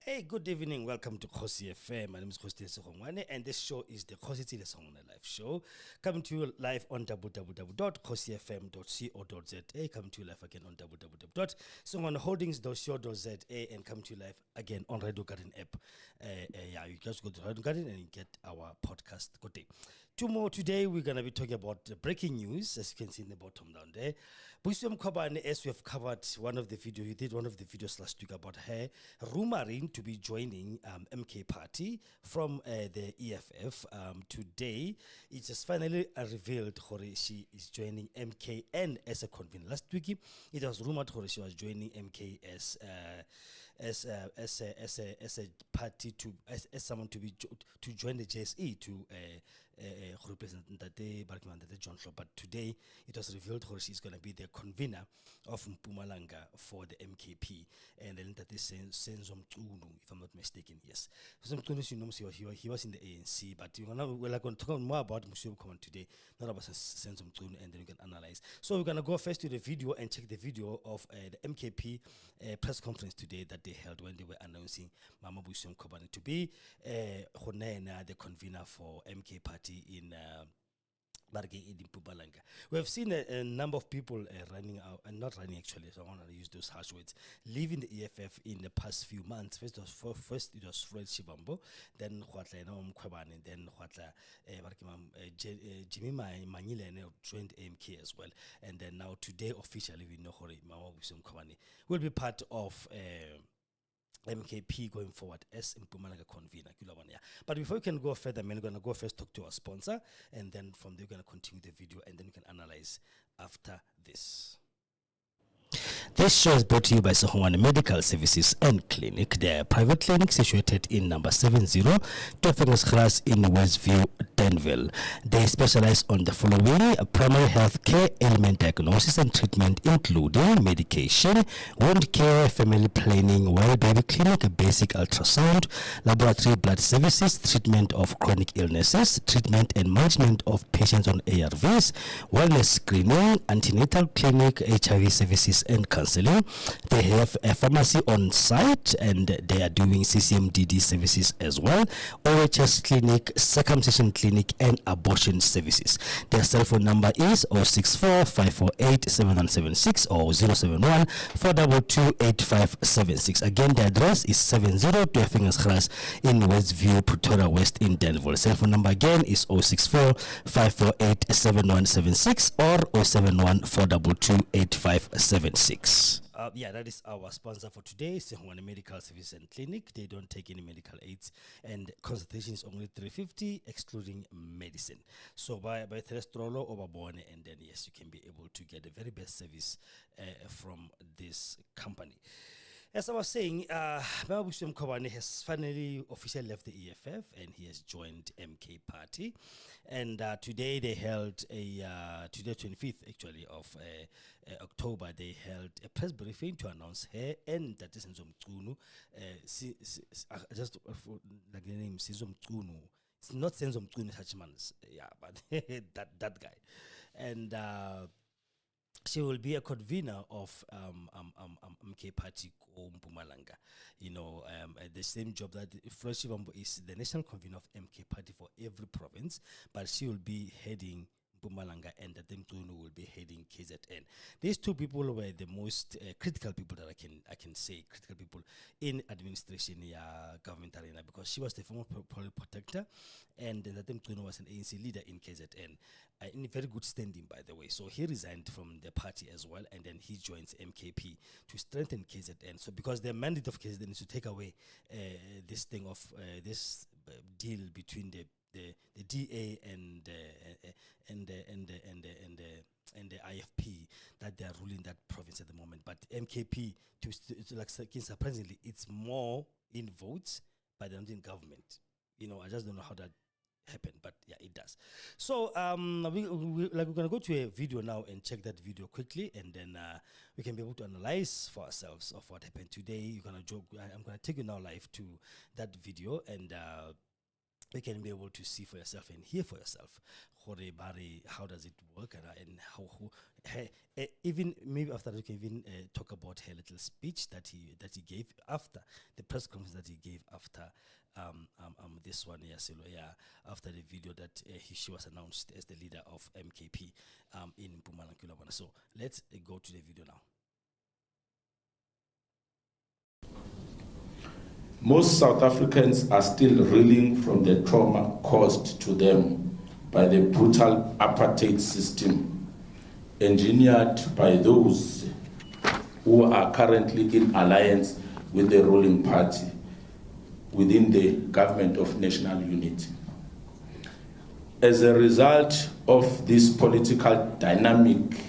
Hey, good evening. Welcome to Kgosi FM. My name is Segongane, and this show is the Kgosietsile live show, coming to you live on www.kgosiefm.co.za, coming to you live again on www.segonganeholdings.co.za, and coming to you live again on Radio Garden app. You just go to Radio Garden and you get our podcast. Good day. Today we're going to be talking about breaking news, as you can see in the bottom down there. Busisiwe Mkhwebane, as we have covered one of the videos, we did one of the videos last week about her rumoring to be joining MK Party from the EFF. Today, it just finally revealed that she is joining MKN as a convener. Last week, it was rumored that she was joining MK as a party as someone to join the JSE to represent that John Flo. But today it was revealed that she's going to be the convener of mpumalanga for the MKP, and then that is Senzo Mchunu, if I'm not mistaken. Yes, Senzo Mchunu, he was in the ANC, but we're going to talk more about Busisiwe Mkhwebane today, not about Senzo Mchunu, and then we can analyze. So we're going to go first to the video and check the video of the MKP press conference today that they held when they were announcing Mama Busisiwe Mkhwebane to be the convener for MK Party in mpumalanga. We have seen a number of people running out, and not running actually, so I want to use those harsh words, leaving the EFF in the past few months. First it was Fred Shivambo, then Mkhwebane, and then Jimmy Manyile joined AMK as well. And then now today officially we know Mama Busisiwe Mkhwebane will be part of MKP going forward as mpumalanga convener. But before we can go further, we're going to go first talk to our sponsor, and then from there we're going to continue the video, and then we can analyze after this. This show is brought to you by Segongane Medical Services and Clinic. They are a private clinic situated in number 70 Grass in Westview, Danville. They specialize on the following: primary health care, ailment diagnosis and treatment, including medication, wound care, family planning, well baby clinic, basic ultrasound, laboratory blood services, treatment of chronic illnesses, treatment and management of patients on ARVs, wellness screening, antenatal clinic, HIV services and counseling. They have a pharmacy on site, and they are doing CCMDD services as well, OHS clinic, circumcision clinic and abortion services. Their cell phone number is 064-548-7176 or 071-422-8576. Again, the address is 70 Grass in Westview, Pretoria West in Danville. Cell phone number again is 064-548-7176 or 071-422-8576. That is our sponsor for today, Segongane Medical Service and Clinic. They don't take any medical aids, and consultation is only $350, excluding medicine. So by Therestrolo or Babone, and then yes, you can be able to get the very best service from this company. As I was saying, Mama Busisiwe Mkhwebane has finally officially left the EFF, and he has joined MK Party. And today they held today 25th actually of October, they held a press briefing to announce her and that is Senzo Mchunu. Just like the name Senzo Mchunu. It's not Senzo Mchunu Hachmans, but that guy. And she will be a convener of MK Party or mpumalanga. The same job that Fred Shivambo is the national convener of MK Party for every province, but she will be heading mpumalanga, and that Mchunu will be heading KZN. These two people were the most critical people that I can say, critical people in administration, government arena, because she was the former protector, and that Mchunu was an ANC leader in KZN, in very good standing, by the way. So he resigned from the party as well, and then he joins MKP to strengthen KZN. So because the mandate of KZN is to take away this thing of this deal between the DA and the IFP, that they are ruling that province at the moment. But MKP, surprisingly, it's more in votes, but they're not in government. I just don't know how that happened, but yeah, it does. So we're gonna go to a video now and check that video quickly, and then we can be able to analyze for ourselves of what happened today. I'm gonna take you now live to that video, and you can be able to see for yourself and hear for yourself how does it work, and even maybe after that we can even talk about her little speech that he gave after the press conference that he gave after this one, after the video that she was announced as the leader of MKP in Mpumalanga. So let's go to the video now. Most South Africans are still reeling from the trauma caused to them by the brutal apartheid system engineered by those who are currently in alliance with the ruling party within the Government of National Unity. As a result of this political dynamic,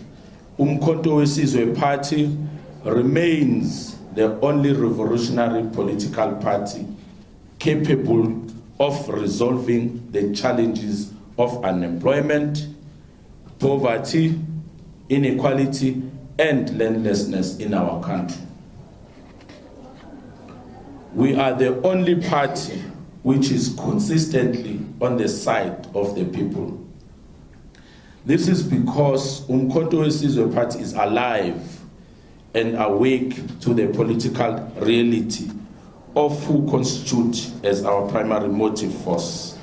Umkhonto Wesizwe Party remains the only revolutionary political party capable of resolving the challenges of unemployment, poverty, inequality, and landlessness in our country. We are the only party which is consistently on the side of the people. This is because Umkhonto Wesizwe Party is alive and awake to the political reality of who constitute as our primary motive force,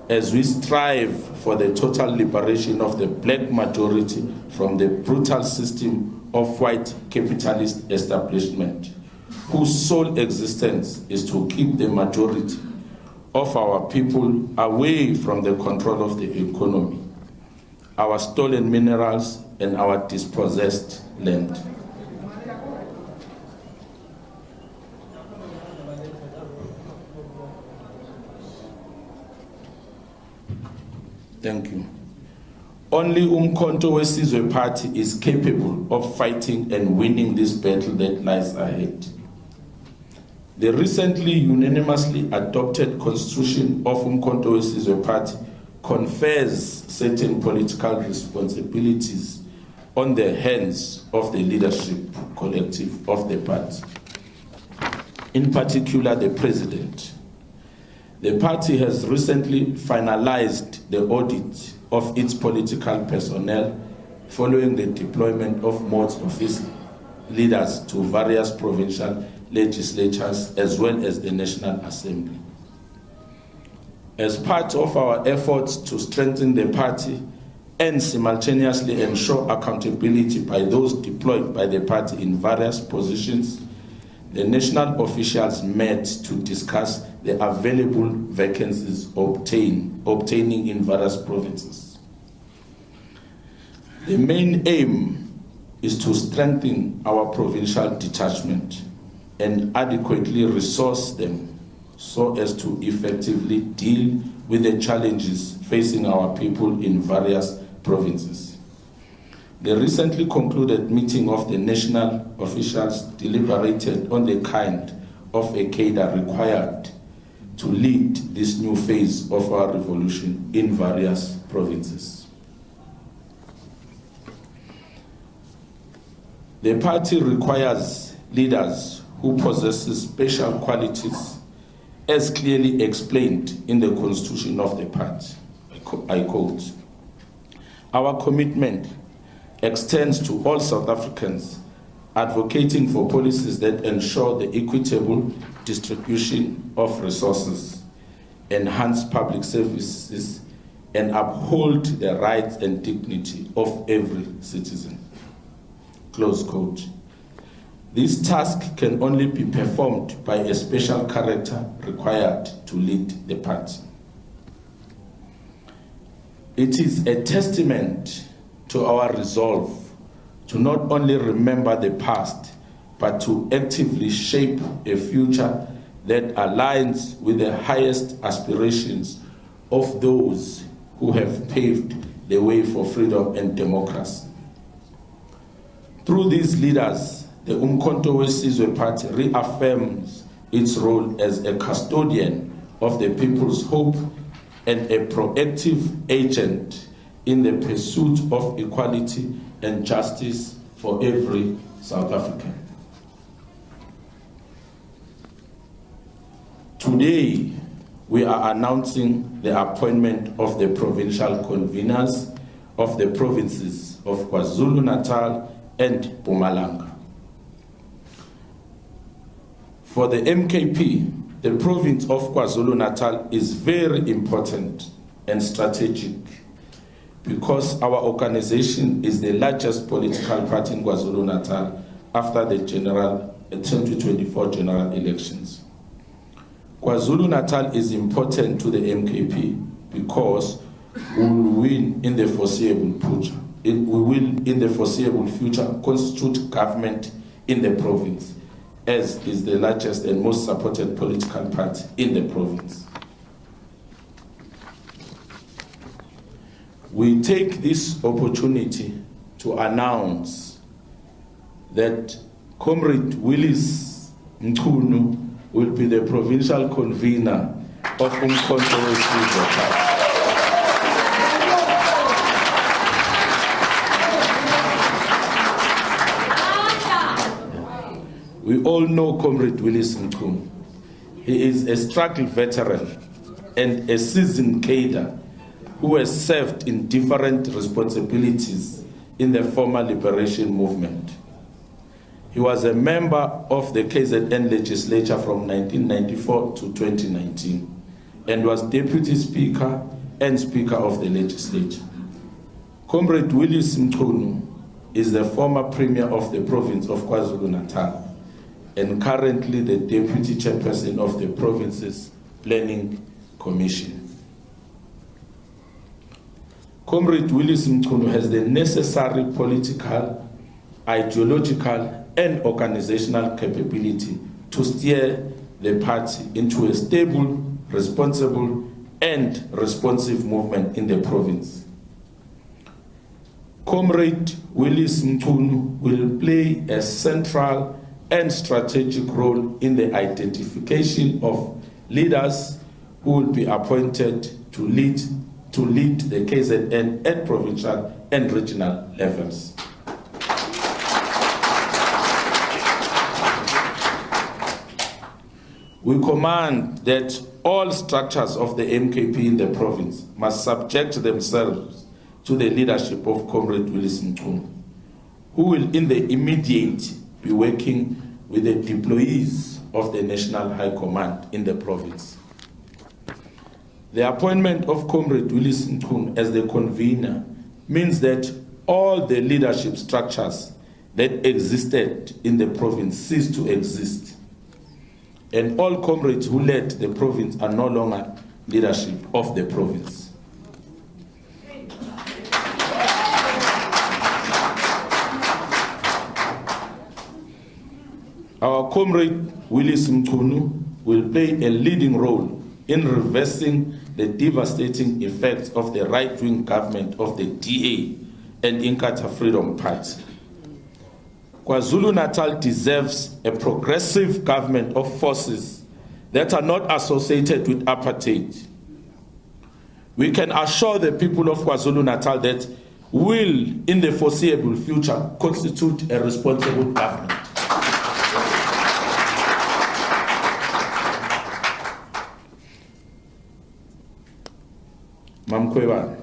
as we strive for the total liberation of the black majority from the brutal system of white capitalist establishment, whose sole existence is to keep the majority of our people away from the control of the economy, our stolen minerals, and our dispossessed land. Thank you. Only Umkhonto Wesizwe Party is capable of fighting and winning this battle that lies ahead. The recently unanimously adopted constitution of Umkhonto Wesizwe Party confers certain political responsibilities on the hands of the leadership collective of the party, in particular the president. The party has recently finalized the audit of its political personnel following the deployment of most of its leaders to various provincial legislatures as well as the National Assembly. As part of our efforts to strengthen the party and simultaneously ensure accountability by those deployed by the party in various positions, the national officials met to discuss the available vacancies obtaining in various provinces. The main aim is to strengthen our provincial detachment and adequately resource them so as to effectively deal with the challenges facing our people in various provinces. The recently concluded meeting of the national officials deliberated on the kind of a cadre required to lead this new phase of our revolution in various provinces. The party requires leaders who possess special qualities as clearly explained in the constitution of the party. I quote, "Our commitment extends to all South Africans advocating for policies that ensure the equitable distribution of resources, enhance public services, and uphold the rights and dignity of every citizen." Close quote. This task can only be performed by a special character required to lead the party. It is a testament to our resolve to not only remember the past, but to actively shape a future that aligns with the highest aspirations of those who have paved the way for freedom and democracy. Through these leaders, the Umkhonto Wesizwe Party reaffirms its role as a custodian of the people's hope and a proactive agent in the pursuit of equality and justice for every South African. Today, we are announcing the appointment of the provincial conveners of the provinces of KwaZulu-Natal and Mpumalanga. For the MKP, the province of KwaZulu-Natal is very important and strategic because our organization is the largest political party in KwaZulu-Natal after the 2024 general elections. KwaZulu-Natal is important to the MKP because we will win in the foreseeable future. We will, in the foreseeable future, constitute government in the province, as is the largest and most supported political party in the province. We take this opportunity to announce that Comrade Willis Mkhunu will be the provincial convener of Umkhonto Wesizwe Party. We all know Comrade Willis Mkhunu. He is a struggle veteran and a seasoned cadre who has served in different responsibilities in the former liberation movement. He was a member of the KZN legislature from 1994 to 2019 and was Deputy Speaker and Speaker of the legislature. Comrade Willis Mkhunu is the former Premier of the province of KwaZulu-Natal and currently the Deputy Chairperson of the province's Planning Commission. Comrade Willis Mkhunu has the necessary political, ideological, and organizational capability to steer the party into a stable, responsible, and responsive movement in the province. Comrade Willis Mkhunu will play a central and strategic role in the identification of leaders who will be appointed to lead the KZN at provincial and regional levels. We command that all structures of the MKP in the province must subject themselves to the leadership of Comrade Willis Mkhunu, who will in the immediate be working with the deployees of the National High Command in the province. The appointment of Comrade Willis Mkhunu as the convener means that all the leadership structures that existed in the province cease to exist, and all comrades who led the province are no longer leadership of the province. Our Comrade Willis Mkhunu will play a leading role in reversing the devastating effects of the right-wing government of the DA and Inkatha Freedom Party. KwaZulu-Natal deserves a progressive government of forces that are not associated with apartheid. We can assure the people of KwaZulu-Natal that will, in the foreseeable future, constitute a responsible government. Mkhwebane.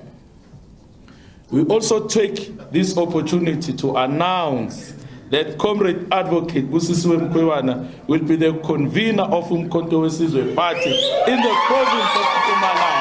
We also take this opportunity to announce that Comrade Advocate Busisiwe Mkhwebane will be the convener of Umkhonto Wesizwe Party in the province of Mpumalanga.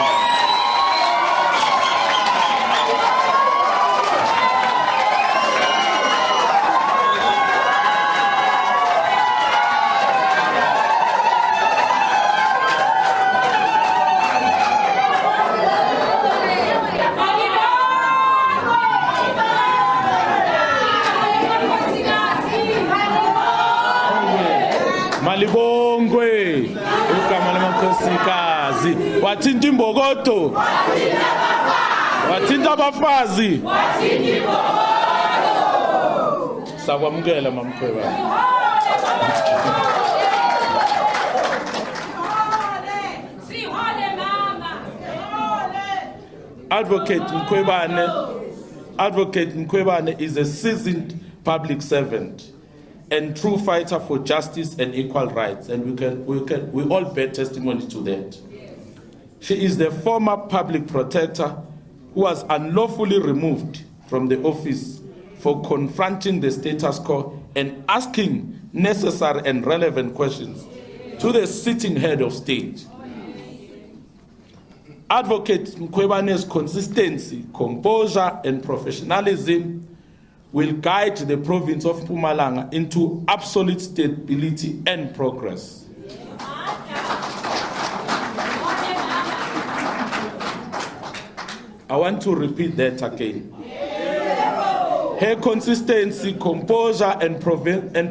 Malibongwe, ukama lamakhosikazi, wathinta imbokodo, wathinta abafazi, sakwamukela Mkhwebane. Advocate Mkhwebane is a seasoned public servant and true fighter for justice and equal rights, and we all bear testimony to that. She is the former public protector who was unlawfully removed from the office for confronting the status quo and asking necessary and relevant questions to the sitting head of state. Advocate Mkhwebane's consistency, composure, and professionalism will guide the province of Mpumalanga into absolute stability and progress. I want to repeat that again. Her consistency, composure, and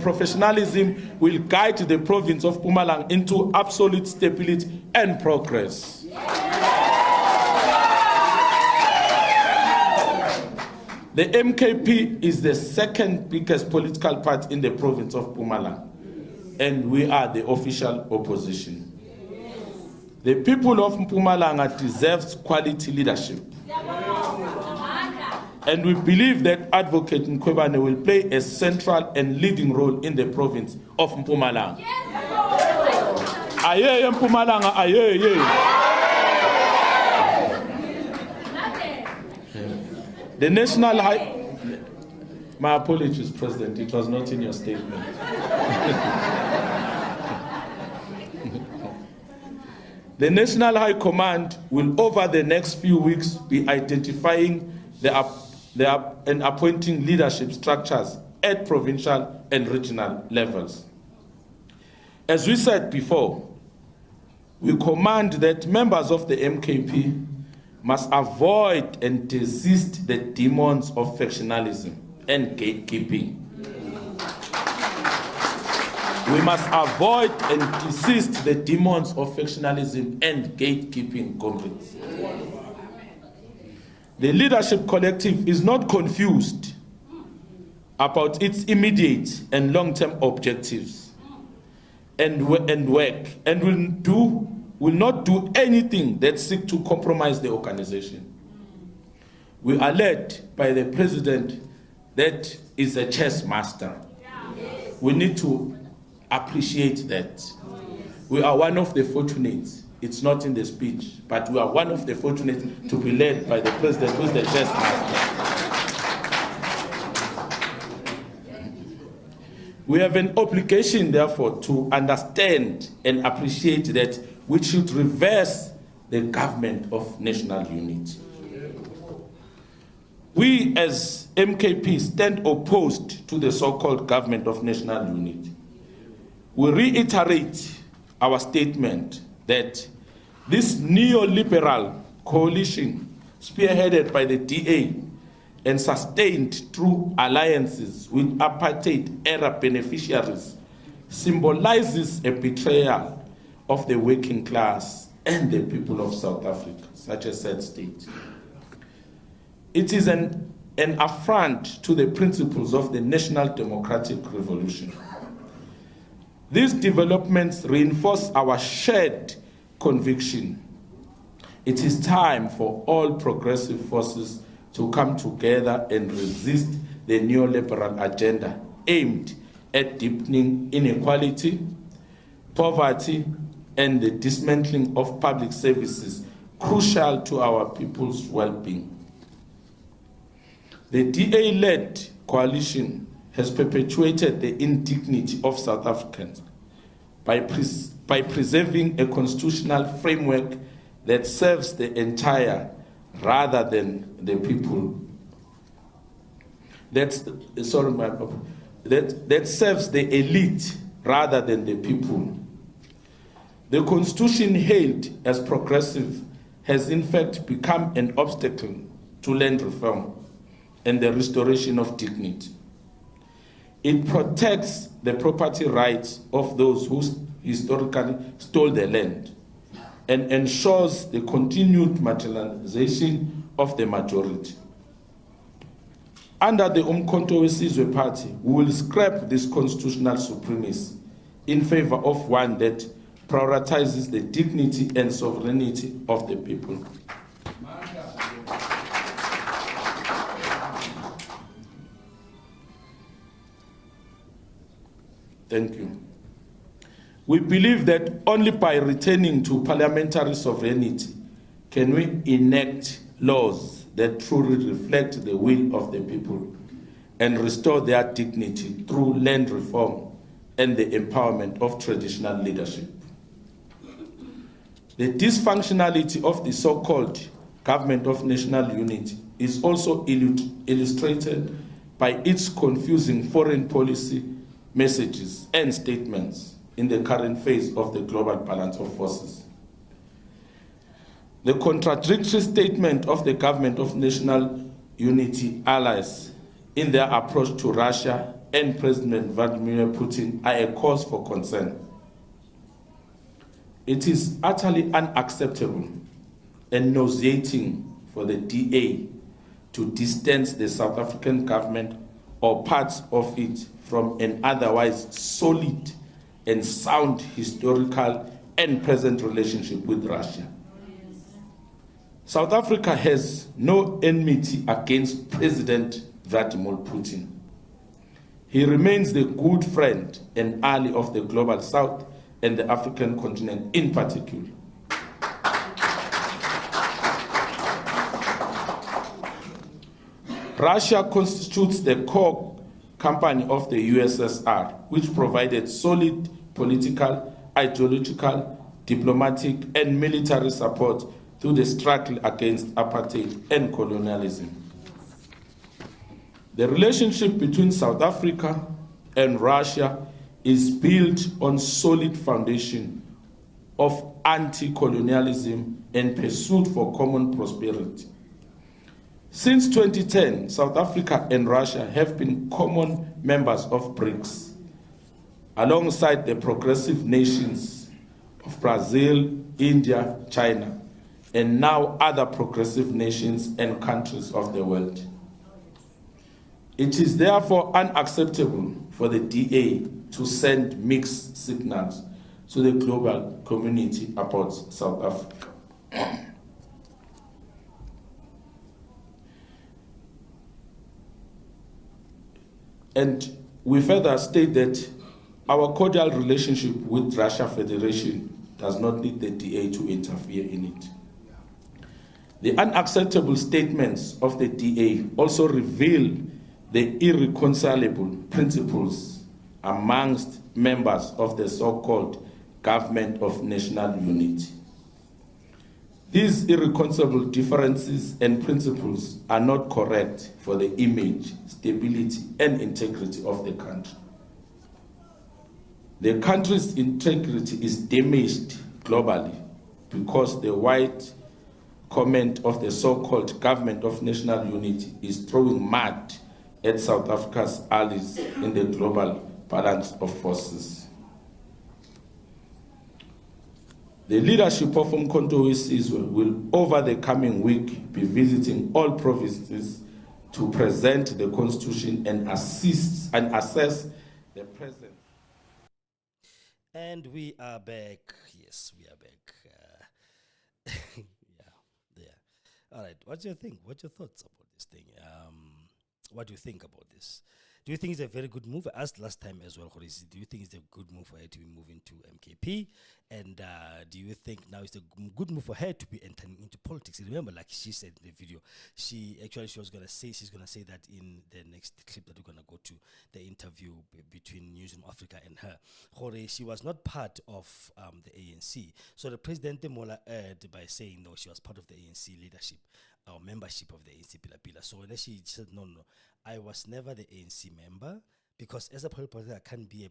professionalism will guide the province of Mpumalanga into absolute stability and progress. The MKP is the second biggest political party in the province of Mpumalanga, and we are the official opposition. The people of Mpumalanga deserve quality leadership. And we believe that Advocate Mkhwebane will play a central and leading role in the province of Mpumalanga. Aye, Mpumalanga, aye. The National High... My apologies, President, it was not in your statement. The National High Command will, over the next few weeks, be identifying and appointing leadership structures at provincial and regional levels. As we said before, we command that members of the MKP must avoid and resist the demons of factionalism and gatekeeping. We must avoid and resist the demons of factionalism and gatekeeping, comrades. The leadership collective is not confused about its immediate and long-term objectives and work, and will not do anything that seeks to compromise the organization. We are led by the president that is a chess master. We need to appreciate that. We are one of the fortunate. It's not in the speech, but we are one of the fortunate to be led by the president who is the chess master. We have an obligation, therefore, to understand and appreciate that we should reverse the government of national unity. We as MKP stand opposed to the so-called government of national unity. We reiterate our statement that this neoliberal coalition, spearheaded by the DA and sustained through alliances with apartheid-era beneficiaries, symbolizes a betrayal of the working class and the people of South Africa, such a sad state. It is an affront to the principles of the National Democratic Revolution. These developments reinforce our shared conviction. It is time for all progressive forces to come together and resist the neoliberal agenda aimed at deepening inequality, poverty, and the dismantling of public services crucial to our people's well-being. The DA-led coalition has perpetuated the indignity of South Africans by preserving a constitutional framework that serves the entire rather than the people. That serves the elite rather than the people. The constitution hailed as progressive has in fact become an obstacle to land reform and the restoration of dignity. It protects the property rights of those who historically stole the land and ensures the continued marginalization of the majority. Under the Umkhonto Wesizwe Party, we will scrap this constitutional supremacy in favor of one that prioritizes the dignity and sovereignty of the people. Thank you. We believe that only by returning to parliamentary sovereignty can we enact laws that truly reflect the will of the people and restore their dignity through land reform and the empowerment of traditional leadership. The dysfunctionality of the so-called government of national unity is also illustrated by its confusing foreign policy messages and statements in the current phase of the global balance of forces. The contradictory statement of the government of national unity allies in their approach to Russia and President Vladimir Putin are a cause for concern. It is utterly unacceptable and nauseating for the DA to distance the South African government or parts of it from an otherwise solid and sound historical and present relationship with Russia. South Africa has no enmity against President Vladimir Putin. He remains the good friend and ally of the global South and the African continent in particular. Russia constitutes the core company of the USSR, which provided solid political, ideological, diplomatic, and military support through the struggle against apartheid and colonialism. The relationship between South Africa and Russia is built on solid foundation of anti-colonialism and pursuit for common prosperity. Since 2010, South Africa and Russia have been common members of BRICS, alongside the progressive nations of Brazil, India, China, and now other progressive nations and countries of the world. It is therefore unacceptable for the DA to send mixed signals to the global community about South Africa. And we further state that our cordial relationship with Russia Federation does not need the DA to interfere in it. The unacceptable statements of the DA also reveal the irreconcilable principles amongst members of the so-called government of national unity. These irreconcilable differences and principles are not correct for the image, stability, and integrity of the country. The country's integrity is damaged globally because the wide comment of the so-called government of national unity is throwing mud at South Africa's allies in the global balance of forces. The leadership of Umkhonto weSizwe will, over the coming week, be visiting all provinces to present the Constitution and assess the present. And we are back. Yes, we are back. Yeah. All right. What's your thing? What's your thoughts about this thing? What do you think about this? Do you think it's a very good move? I asked last time as well, Kgosi, do you think it's a good move for her to be moving to MKP? And do you think now it's a good move for her to be entering into politics? Remember, like she said in the video, she was going to say, she's going to say that in the next clip that we're going to go to, the interview between Newsroom Africa and her. She was not part of the ANC. So the president Mola erred by saying, no, she was part of the ANC leadership or membership of the ANC Pila. So when she said, no, I was never the ANC member, because as a politician, I can't be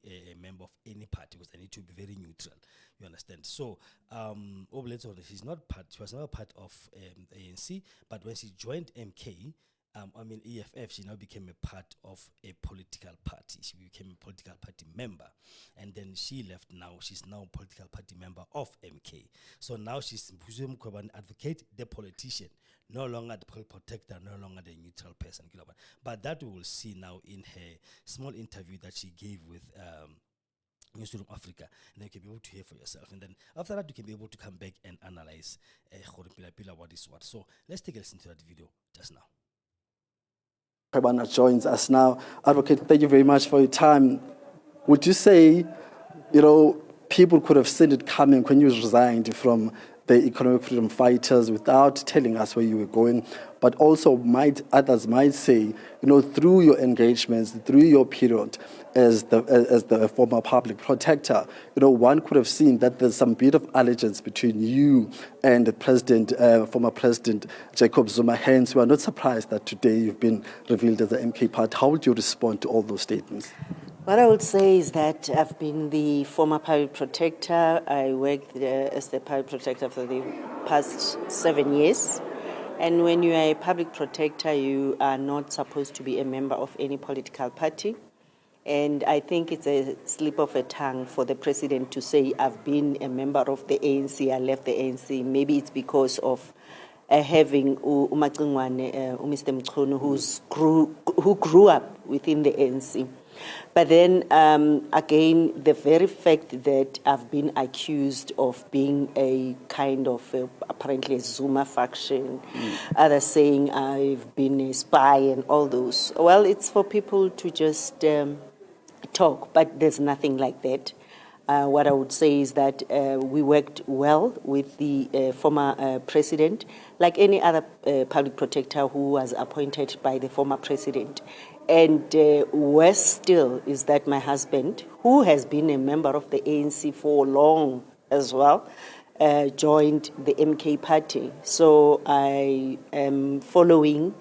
a member of any party because I need to be very neutral. You understand? So, she was never part of ANC, but when she joined MK, EFF, she now became a part of a political party. She became a political party member. And then she left now. She's now a political party member of MK. So now she's Busisiwe Mkhwebane advocate, the politician. No longer the protector, no longer the neutral person. But that we will see now in her small interview that she gave with Newsroom Africa. And then you can be able to hear for yourself. And then after that, you can be able to come back and analyze what is what. So let's take a listen to that video just now. Mkhwebane joins us now. Advocate, thank you very much for your time. Would you say, people could have seen it coming when you resigned from the economic freedom fighters without telling us where you were going. But also, others might say, through your engagements, through your period as the former public protector, one could have seen that there's some bit of allegiance between you and the former President Jacob Zuma. Hence, we are not surprised that today you've been revealed as the MK party. How would you respond to all those statements? What I would say is that I've been the former public protector. I worked as the public protector for the past 7 years. And when you are a public protector, you are not supposed to be a member of any political party. And I think it's a slip of a tongue for the president to say, I've been a member of the ANC, I left the ANC. Maybe it's because of having Mr. Mkhwebane, who grew up within the ANC. But then, again, the very fact that I've been accused of being a kind of apparently a Zuma faction, others saying I've been a spy and all those. Well, it's for people to just talk, but there's nothing like that. What I would say is that we worked well with the former president, like any other public protector who was appointed by the former president. And worse still is that my husband, who has been a member of the ANC for long as well, joined the MK party. So I am following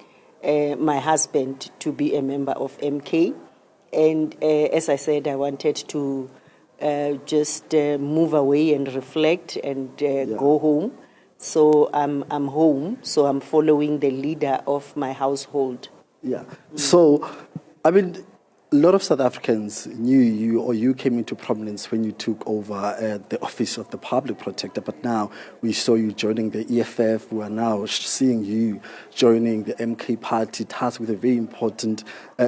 my husband to be a member of MK. And as I said, I wanted to just move away and reflect and go home. So I'm home, so I'm following the leader of my household. Yeah. So, I mean, a lot of South Africans knew you, or you came into prominence when you took over the office of the public protector. But now we saw you joining the EFF. We are now seeing you joining the MK party, tasked with the very important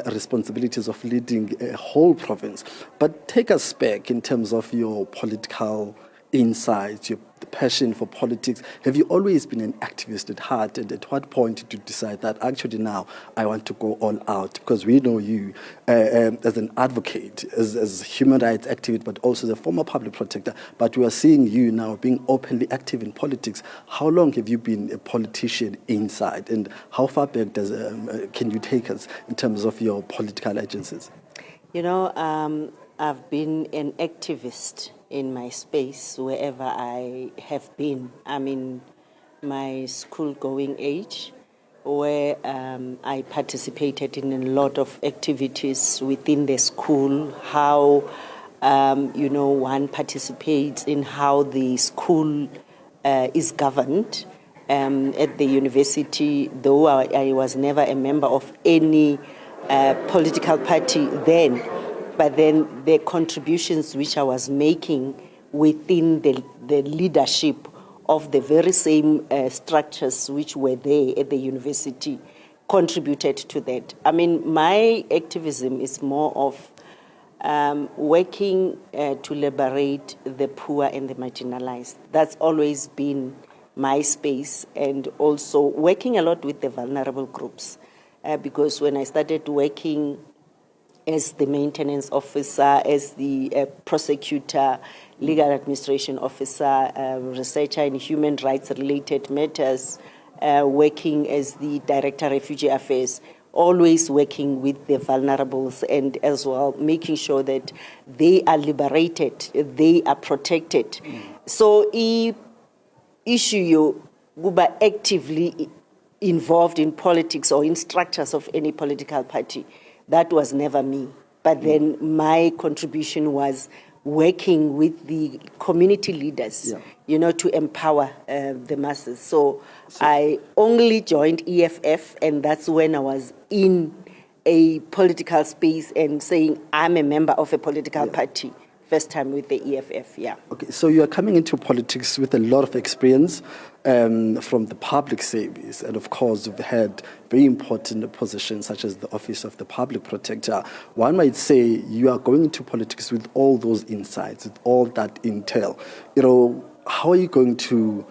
responsibilities of leading a whole province. But take us back in terms of your political insights, your passion for politics. Have you always been an activist at heart? And at what point did you decide that actually now I want to go all out? Because we know you as an advocate, as a human rights activist, but also as a former public protector. But we are seeing you now being openly active in politics. How long have you been a politician inside? And how far back can you take us in terms of your political agencies? I've been an activist in my space wherever I have been. I'm in my school-going age, where I participated in a lot of activities within the school, how, one participates in how the school is governed. At the university, though I was never a member of any political party then, but then the contributions which I was making within the leadership of the very same structures which were there at the university contributed to that. I mean, my activism is more of working to liberate the poor and the marginalized. That's always been my space, and also working a lot with the vulnerable groups. Because when I started working as the maintenance officer, as the prosecutor, legal administration officer, researcher in human rights related matters, working as the director refugee affairs, always working with the vulnerables and as well making sure that they are liberated, they are protected. So issue you actively involved in politics or in structures of any political party. That was never me. But then my contribution was working with the community leaders, to empower the masses. So I only joined EFF, and that's when I was in a political space and saying I'm a member of a political party. First time with the EFF, Okay, so you are coming into politics with a lot of experience from the public service, and of course you've had very important positions such as the Office of the Public Protector. One might say you are going into politics with all those insights, with all that intel. How are you going to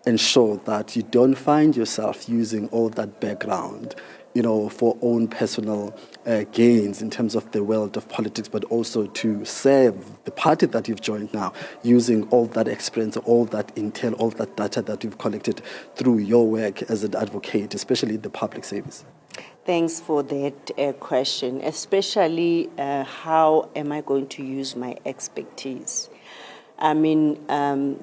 ensure that you don't find yourself using all that background, for own personal gains in terms of the world of politics, but also to serve the party that you've joined now, using all that experience, all that intel, all that data that you've collected through your work as an advocate, especially in the public service? Thanks for that question, especially how am I going to use my expertise? I mean,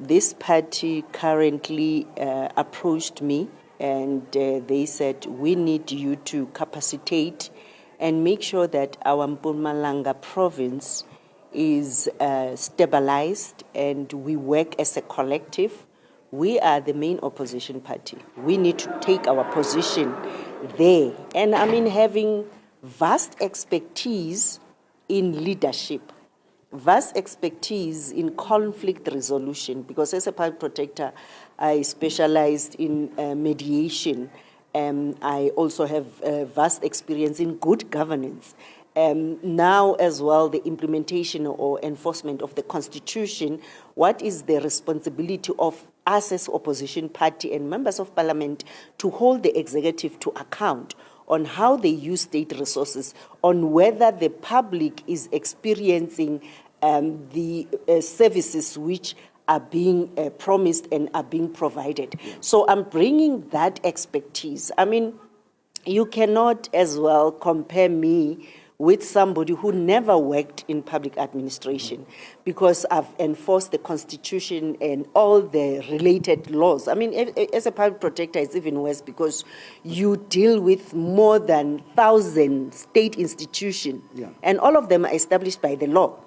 this party currently approached me and they said, we need you to capacitate and make sure that our Mpumalanga province is stabilized and we work as a collective. We are the main opposition party. We need to take our position there. And I mean, having vast expertise in leadership, vast expertise in conflict resolution, because as a public protector, I specialized in mediation. I also have vast experience in good governance. Now as well, the implementation or enforcement of the Constitution, what is the responsibility of us as opposition party and members of parliament to hold the executive to account on how they use state resources, on whether the public is experiencing the services which are being promised and are being provided. So I'm bringing that expertise. I mean, you cannot as well compare me with somebody who never worked in public administration, because I've enforced the Constitution and all the related laws. I mean, as a public protector, it's even worse because you deal with more than 1,000 state institutions, and all of them are established by the law.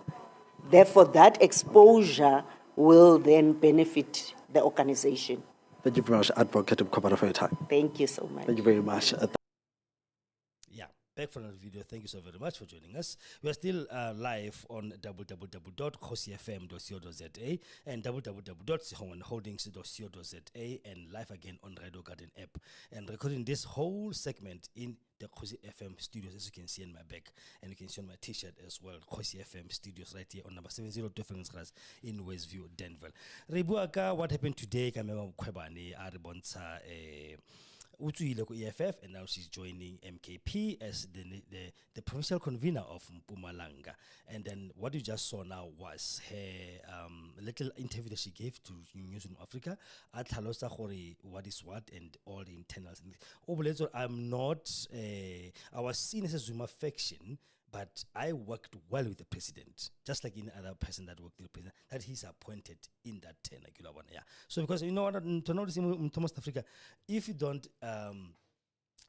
Therefore, that exposure will then benefit the organization. Thank you very much, Advocate Mkhwebane, for your time. Thank you so much. Thank you very much. Yeah, back from another video. Thank you so very much for joining us. We are still live on www.kgosiefm.co.za and www.segongane.co.za and live again on Radio Garden app. And recording this whole segment in the Kgosi FM studios, as you can see in my back, and you can see on my t-shirt as well, Kgosi FM studios right here on number 70 Difference in Westview, Danville. Rebuaka, what happened today? Kamema Mkhwebane, Aribonsa, Utuile ku EFF, and now she's joining MKP as the provincial convener of Mpumalanga. And then what you just saw now was her little interview that she gave to News in Africa at Halosa Hori, what is what, and all the internals. I'm not, I was seen as a Zuma faction, but I worked well with the president, just like any other person that worked with the president, that he's appointed in that 10. Yeah. So because you know what, to notice in Thomas Africa, if you don't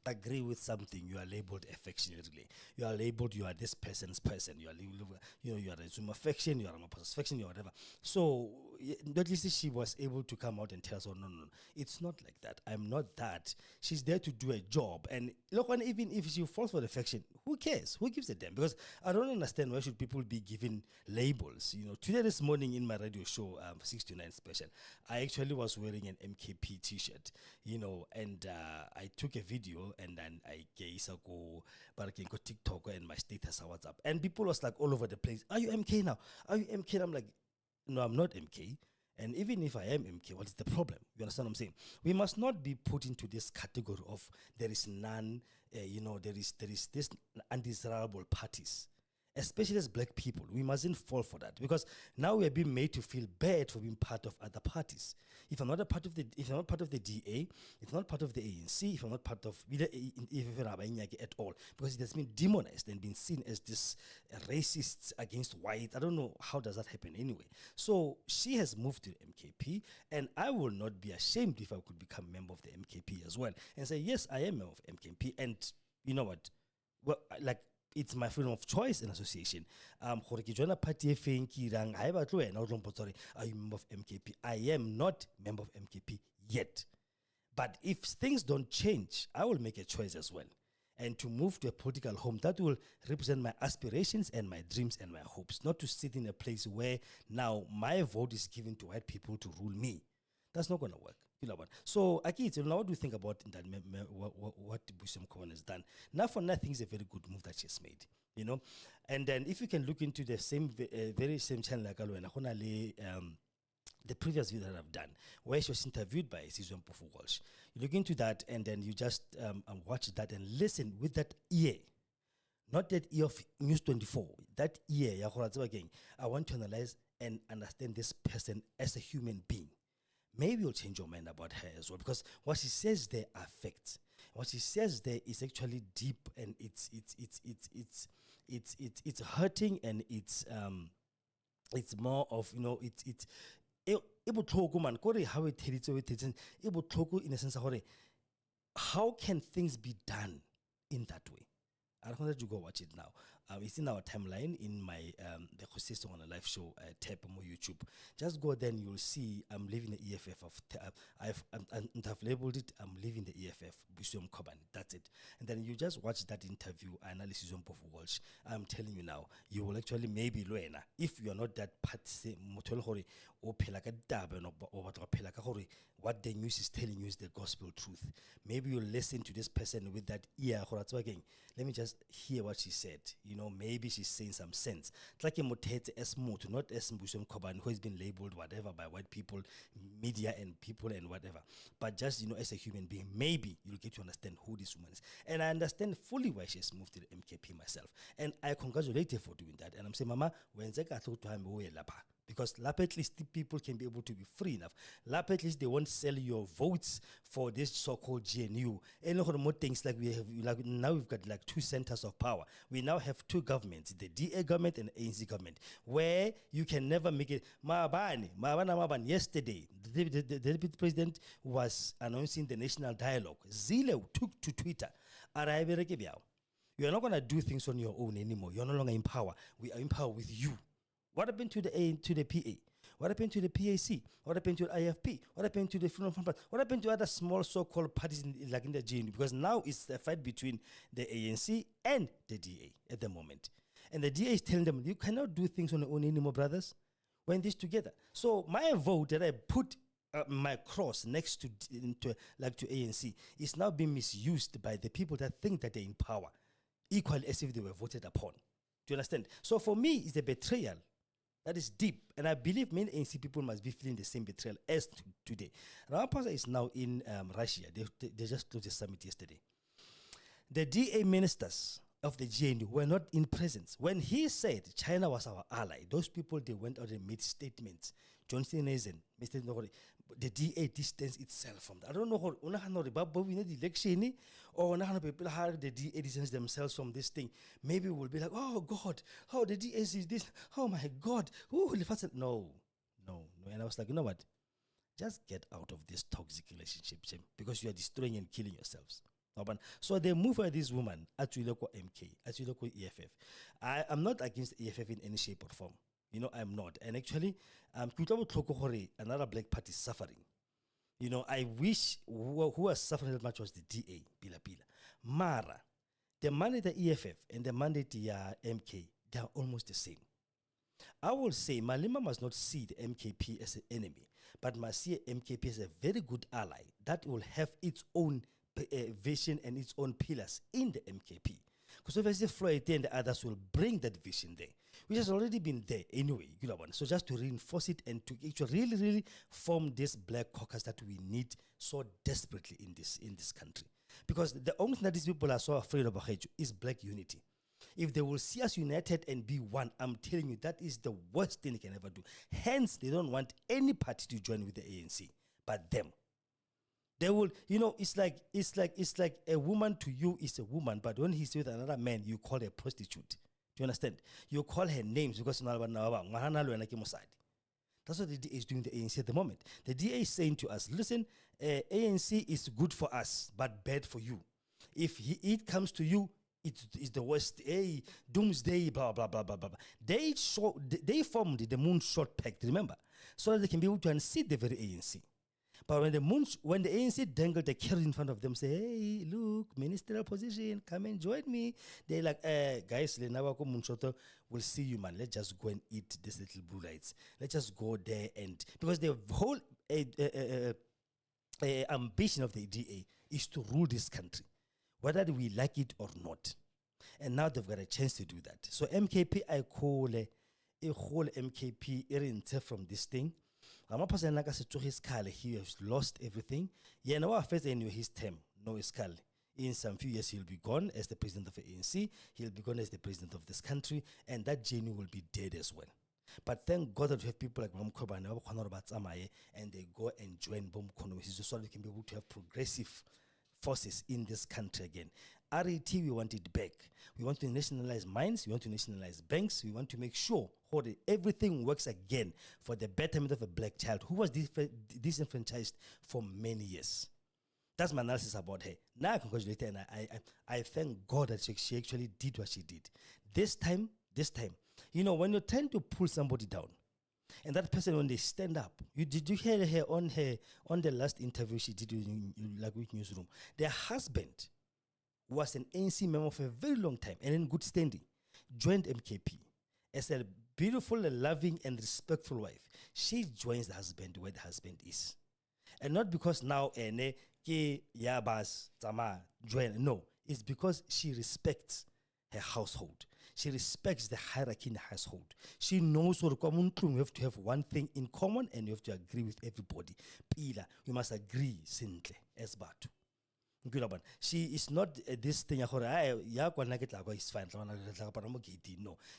agree with something, you are labeled affectionately. You are labeled, you are this person's person. You are, you are a Zuma faction, you are a Mapasa's faction, you are whatever. So at least she was able to come out and tell us, oh, no, it's not like that. I'm not that. She's there to do a job. And look, and even if she falls for the faction, who cares? Who gives a damn? Because I don't understand why should people be given labels. Today, this morning in my radio show, 6 to 9 special, I actually was wearing an MKP t-shirt, and I took a video and then I go TikTok and my status on WhatsApp. And people was like all over the place. Are you MK now? Are you MK? And I'm like, no, I'm not MK. And even if I am MK, what is the problem? You understand what I'm saying? We must not be put into this category of there is none, there is this undesirable parties. Especially as black people, we mustn't fall for that, because now we are being made to feel bad for being part of other parties. If I'm not part of the DA, if I'm not part of the ANC, if I'm not part of at all, because it has been demonized and been seen as this racist against white. I don't know how does that happen anyway. So she has moved to MKP, and I will not be ashamed if I could become a member of the MKP as well and say yes, I am a member of MKP. And you know what? Well, like, it's my freedom of choice in association. Are you member of MKP? I am not member of MKP yet. But if things don't change, I will make a choice as well. And to move to a political home that will represent my aspirations and my dreams and my hopes, not to sit in a place where now my vote is given to white people to rule me. That's not going to work. So, Aki, now what do you think about that, what Busisiwe Mkhwebane has done? Now for nothing is a very good move that she's made, And then if you can look into the same, very same channel like the previous video that I've done, where she was interviewed by Sizwe Mkhwebane. You look into that and then you just watch that and listen with that ear. Not that ear of News 24, that ear, ya go ratsa again. I want to analyze and understand this person as a human being. Maybe you'll change your mind about her as well, because what she says there affects. What she says there is actually deep, and it's hurting, and it's more of, you know, it's botlhoko man kore how it hits botlhoko in a sense of how can things be done in that way. I don't want that you go watch it now. It's in our timeline in my the Kgosi FM live show tab on YouTube. Just go there and you'll see I'm leaving the EFF of I've labeled it. I'm leaving the EFF Busisiwe Mkhwebane. That's it. And then you just watch that interview analysis on Provincial. I'm telling you now, you will actually maybe learn if you are not that part say what the news is telling you is the gospel truth. Maybe you'll listen to this person with that ear. Again, let me just hear what she said. You know, maybe she's saying some sense. It's like a motete as motu, not as Busisiwe Mkhwebane, who has been labeled whatever by white people, media and people and whatever. But just, you know, as a human being, maybe you'll get to understand who this woman is. And I understand fully why she's moved to the MKP myself. And I congratulate her for doing that. And I'm saying, Mama, when Zeka told to him, because lap at least people can be able to be free enough. Lap at least they won't sell your votes for this so-called GNU. And more things like we have, like now we've got like two centers of power. We now have two governments, the DA government and the ANC government, where you can never make it. Maabane, yesterday, the deputy president was announcing the national dialogue. Zile took to Twitter. You are not going to do things on your own anymore. You're no longer in power. We are in power with you. What happened to the PA? What happened to the PAC? What happened to the IFP? What happened to the Freedom Front? What happened to other small so-called parties like in the GNU? Because now it's a fight between the ANC and the DA at the moment. And the DA is telling them, you cannot do things on your own anymore, brothers. We're in this together. So my vote that I put my cross next to ANC is now being misused by the people that think that they're in power, equally as if they were voted upon. Do you understand? So for me, it's a betrayal that is deep, and I believe many ANC people must be feeling the same betrayal as today. Ramaphosa is now in Russia. They just closed the summit yesterday. The DA ministers of the GNU were not in presence. When he said China was our ally, those people, they went out and made statements. Johnson Eisen, Mr. Nogori, the DA distanced itself from that. I don't know how we need election or people how the DA distance themselves from this thing. Maybe we'll be like, oh God, how the DA is this? Oh my God. No. And I was like, you know what? Just get out of this toxic relationship, because you are destroying and killing yourselves. So they move for this woman at MK, at EFF. I'm not against EFF in any shape or form. You know, I'm not. And actually, another black party is suffering. You know, I wish who was suffering that much was the DA, Pila. Mara, the mandate the EFF and the mandate the MK, they are almost the same. I will say Malema must not see the MKP as an enemy, but must see MKP as a very good ally that will have its own vision and its own pillars in the MKP. Because obviously Floyd and the others will bring that vision there, which has already been there anyway. So just to reinforce it and to actually really form this black caucus that we need so desperately in this country. Because the only thing that these people are so afraid of is black unity. If they will see us united and be one, I'm telling you, that is the worst thing they can ever do. Hence, they don't want any party to join with the ANC, but them. They will, you know, it's like a woman to you is a woman, but when he's with another man, you call her a prostitute. Do you understand? You call her names because that's what the DA is doing the ANC at the moment. The DA is saying to us, listen, ANC is good for us, but bad for you. If it comes to you, it's the worst. Hey, doomsday, blah, blah, blah, blah, blah. They formed the Moonshot Pact, remember? So that they can be able to unseat the very ANC. But when the ANC dangled the carrot in front of them, say, hey, look, ministerial position, come and join me. They're like, guys, we'll see you, man. Let's just go and eat these little blue lights. Let's just go there and... Because the whole ambition of the DA is to rule this country, whether we like it or not. And now they've got a chance to do that. So MKP, I call a whole MKP from this thing. Ramaphosa naka se tsoge iskale, he has lost everything. Yeah, now first anyway his term, no iskale. In some few years, he'll be gone as the president of the ANC. He'll be gone as the president of this country, and that journey will be dead as well. But thank God that we have people like Mkhwebane and they go and join Bomkono, so that we can be able to have progressive forces in this country again. RET, we want it back. We want to nationalize mines, we want to nationalize banks, we want to make sure that everything works again for the betterment of a black child who was disenfranchised for many years. That's my analysis about her. Now I congratulate her, and I thank God that she actually did what she did. This time, you know, when you're trying to pull somebody down, and that person, when they stand up, did you hear her on the last interview she did in Lagos newsroom? Their husband was an ANC member for a very long time and in good standing, joined MKP as a beautiful, loving, and respectful wife. She joins the husband where the husband is. And not because now no, it's because she respects her household. She respects the hierarchy in the household. She knows what you have to have one thing in common and you have to agree with everybody. Pila, you must agree simple as batu. She is not this thing. It's fine. No,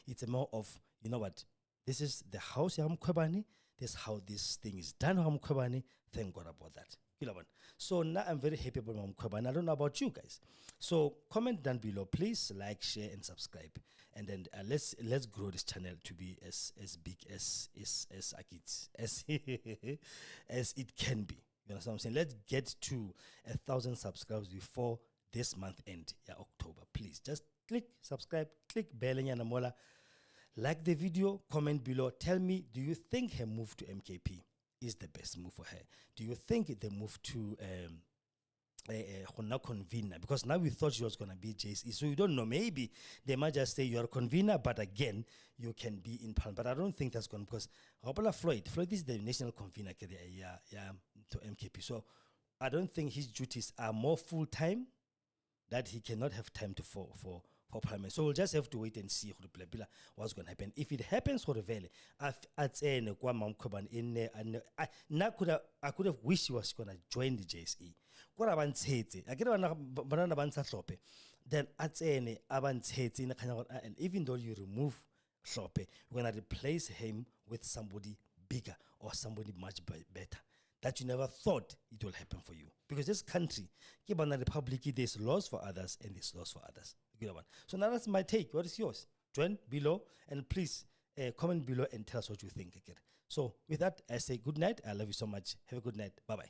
it's more of, you know what? This is the house of Mkhwebane. This is how this thing is done. Mkhwebane. Thank God about that. So now I'm very happy about Mkhwebane. I don't know about you guys. So comment down below, please like, share, and subscribe, and then let's grow this channel to be as big as it can be. You know what I'm saying? Let's get to 1,000 subscribers before this month end, October. Please just click subscribe, click bell and mola. Like the video, comment below. Tell me, do you think her move to MKP is the best move for her? Do you think the move to convener? Because now we thought she was going to be JSE. So you don't know. Maybe they might just say you're a convener, but again, you can be in Parliament. But I don't think that's going to, because Floyd is the national convener to MKP. So I don't think his duties are more full-time, that he cannot have time to for Parliament. So we'll just have to wait and see what's going to happen. If it happens for the valley, I could have wished he was going to join the JSE. Then and even though you remove Shope, you're going to replace him with somebody bigger or somebody much better that you never thought it will happen for you. Because this country, Republic, there's laws for others and there's laws for others. So now that's my take. What is yours? Join below and please comment below and tell us what you think. So with that, I say good night. I love you so much. Have a good night. Bye-bye.